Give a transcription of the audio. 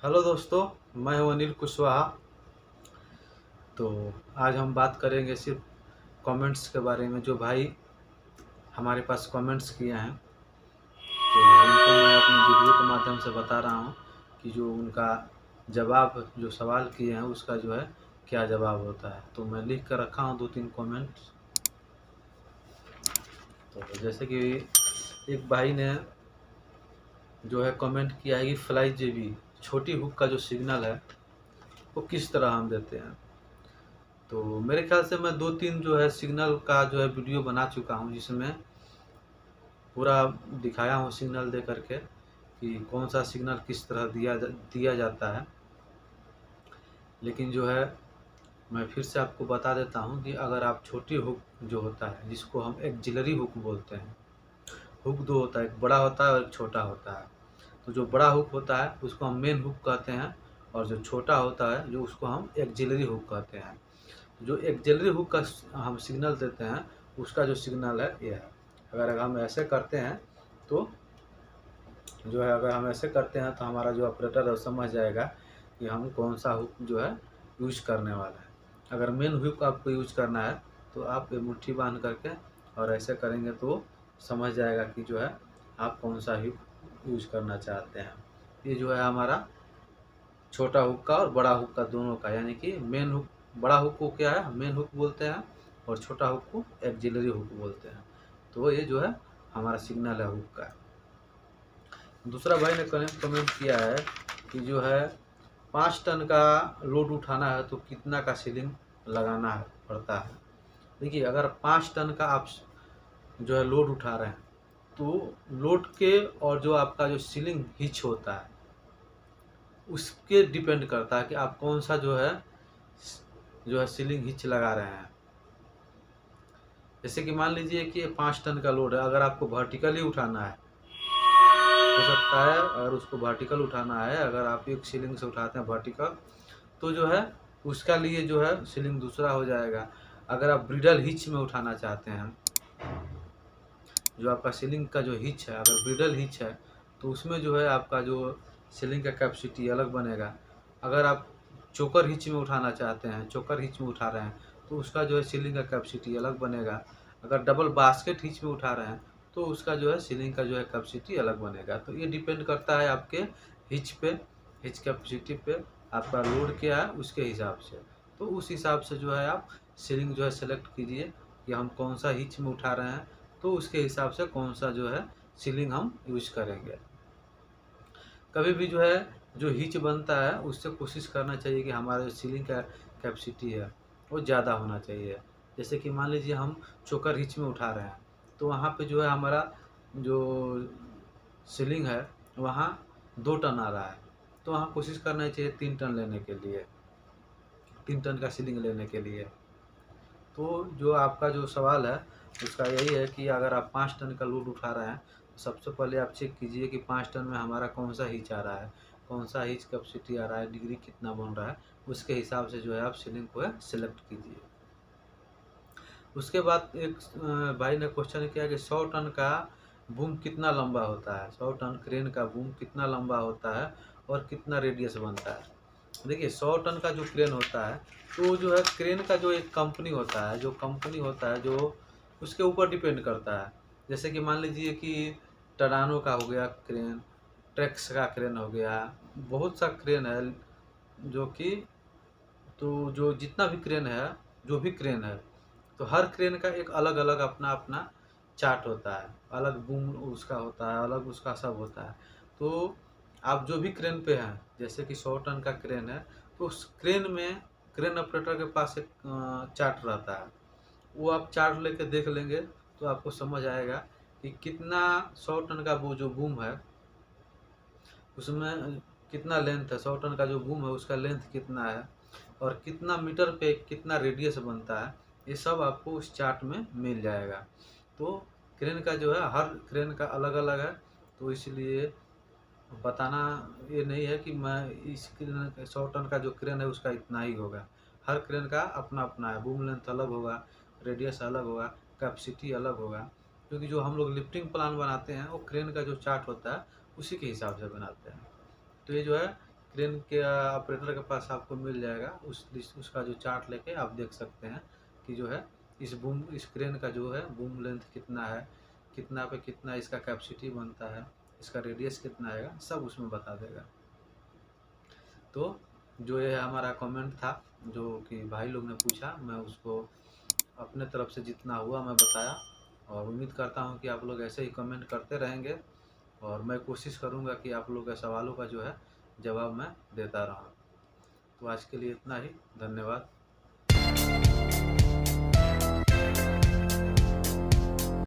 Hello दोस्तों, मैं हूं अनिल कुशवाहा। तो आज हम बात करेंगे सिर्फ कमेंट्स के बारे में। जो भाई हमारे पास कमेंट्स किए हैं तो उनको मैं अपने वीडियो के माध्यम से बता रहा हूं कि जो उनका जवाब, जो सवाल किए हैं उसका जो है क्या जवाब होता है। तो मैं लिख कर रखा हूं 2-3 कमेंट्स। तो जैसे कि एक भाई ने जो है कमेंट किया है कि फ्लाई जेबी छोटी हुक का जो सिग्नल है वो किस तरह हम देते हैं। तो मेरे ख्याल से मैं 2-3 जो है सिग्नल का जो है वीडियो बना चुका हूँ, जिसमें पूरा दिखाया हूँ सिग्नल दे करके कि कौन सा सिग्नल किस तरह दिया जाता है। लेकिन जो है मैं फिर से आपको बता देता हूँ कि अगर आप छोटी हुक जो होता है, जिसको हम एक्जिलरी हुक बोलते हैं, हुक दो होता है, एक बड़ा होता है और एक छोटा होता है। तो जो बड़ा हुक होता है उसको हम मेन हुक कहते हैं, और जो छोटा होता है जो उसको हम एक्जिलरी हुक कहते हैं। जो एक्जिलरी हुक का हम सिग्नल देते हैं उसका जो सिग्नल है ये है। अगर हम ऐसे करते हैं तो जो है, अगर हम ऐसे करते हैं तो हमारा जो ऑपरेटर है वो समझ जाएगा कि हम कौन सा हुक जो है यूज करने वाला है। अगर मेन हुक आपको यूज करना है तो आप ये मुट्ठी बांध करके और ऐसे करेंगे तो समझ जाएगा कि जो है आप कौन सा हुक यूज करना चाहते हैं। ये जो है हमारा छोटा हुक का और बड़ा हुक का दोनों का, यानी कि मेन हुक, बड़ा हुक को क्या है मेन हुक बोलते हैं और छोटा हुक को एक्जिलरी हुक बोलते हैं। तो ये जो है हमारा सिग्नल है हुक का। दूसरा भाई ने कमेंट किया है कि जो है 5 टन का लोड उठाना है तो कितना का सीलिंग लगाना है पड़ता है। देखिए, अगर 5 टन का आप जो है लोड उठा रहे हैं तो लोड के और जो आपका जो सीलिंग हिच होता है उसके डिपेंड करता है कि आप कौन सा जो है सीलिंग हिच लगा रहे हैं। जैसे कि मान लीजिए कि 5 टन का लोड है, अगर आपको वर्टिकली उठाना है, हो सकता है अगर उसको वर्टिकल उठाना है, अगर आप एक सीलिंग से उठाते हैं वर्टिकल तो जो है उसका लिए जो है सीलिंग दूसरा हो जाएगा। अगर आप ब्रिडल हिच में उठाना चाहते हैं, जो आपका सीलिंग का जो हिच है, अगर ब्रिडल हिच है तो उसमें जो है आपका जो सीलिंग का कैपेसिटी अलग बनेगा। अगर आप चोकर हिच में उठाना चाहते हैं, चोकर हिच में उठा रहे हैं तो उसका जो है सीलिंग का कैपेसिटी अलग बनेगा। अगर डबल बास्केट हिच में उठा रहे हैं तो उसका जो है सीलिंग का जो है कैपेसिटी अलग बनेगा। तो ये डिपेंड करता है आपके हिच पे, हिच कैपेसिटी पे, आपका लोड क्या है उसके हिसाब से। तो उस हिसाब से जो है आप सीलिंग जो है सेलेक्ट कीजिए कि हम कौन सा हिच में उठा रहे हैं, तो उसके हिसाब से कौन सा जो है सीलिंग हम यूज करेंगे। कभी भी जो है जो हिच बनता है उससे कोशिश करना चाहिए कि हमारा जो सीलिंग का कैपेसिटी है वो ज़्यादा होना चाहिए। जैसे कि मान लीजिए हम चोकर हिच में उठा रहे हैं तो वहाँ पे जो है हमारा जो सीलिंग है वहाँ 2 टन आ रहा है, तो वहाँ कोशिश करना चाहिए 3 टन लेने के लिए, 3 टन का सीलिंग लेने के लिए। तो जो आपका जो सवाल है उसका यही है कि अगर आप 5 टन का लोड उठा रहे हैं तो सबसे पहले आप चेक कीजिए कि 5 टन में हमारा कौन सा हिच आ रहा है, कौन सा हिच कैपेसिटी आ रहा है, डिग्री कितना बन रहा है, उसके हिसाब से जो है आप सीलिंग को है सिलेक्ट कीजिए। उसके बाद एक भाई ने क्वेश्चन किया कि 100 टन का बूम कितना लंबा होता है, 100 टन क्रेन का बूम कितना लंबा होता है और कितना रेडियस बनता है। देखिए, 100 टन का जो क्रेन होता है तो जो है क्रेन का जो एक कंपनी होता है, जो कंपनी होता है जो उसके ऊपर डिपेंड करता है। जैसे कि मान लीजिए कि टरानो का हो गया क्रेन, ट्रेक्स का क्रेन हो गया, बहुत सा क्रेन है जो कि, तो जो जितना भी क्रेन है, जो भी क्रेन है, तो हर क्रेन का एक अलग अलग अपना अपना चार्ट होता है, अलग बूम उसका होता है, अलग उसका सब होता है। तो आप जो भी क्रेन पे हैं, जैसे कि 100 टन का क्रेन है तो उस क्रेन में क्रेन ऑपरेटर के पास एक चार्ट रहता है। वो आप चार्ट लेके देख लेंगे तो आपको समझ आएगा कि कितना 100 टन का वो जो बूम है उसमें कितना लेंथ है, 100 टन का जो बूम है उसका लेंथ कितना है और कितना मीटर पे कितना रेडियस बनता है, ये सब आपको उस चार्ट में मिल जाएगा। तो क्रेन का जो है हर क्रेन का अलग अलग है, तो इसलिए बताना ये नहीं है कि मैं इस क्रेन 100 टन का जो क्रेन है उसका इतना ही होगा। हर क्रेन का अपना अपना है, बूम लेंथ अलग होगा, रेडियस अलग होगा, कैपेसिटी अलग होगा। क्योंकि जो हम लोग लिफ्टिंग प्लान बनाते हैं वो क्रेन का जो चार्ट होता है उसी के हिसाब से बनाते हैं। तो ये जो है क्रेन के ऑपरेटर के पास आपको मिल जाएगा, उसका जो चार्ट लेके आप देख सकते हैं कि जो है इस क्रेन का जो है बूम लेंथ कितना है, कितना पे कितना इसका कैपेसिटी बनता है, इसका रेडियस कितना आएगा, सब उसमें बता देगा। तो जो ये हमारा कमेंट था जो कि भाई लोग ने पूछा, मैं उसको अपने तरफ से जितना हुआ मैं बताया, और उम्मीद करता हूँ कि आप लोग ऐसे ही कमेंट करते रहेंगे और मैं कोशिश करूँगा कि आप लोग के सवालों का जो है जवाब मैं देता रहूँ। तो आज के लिए इतना ही, धन्यवाद।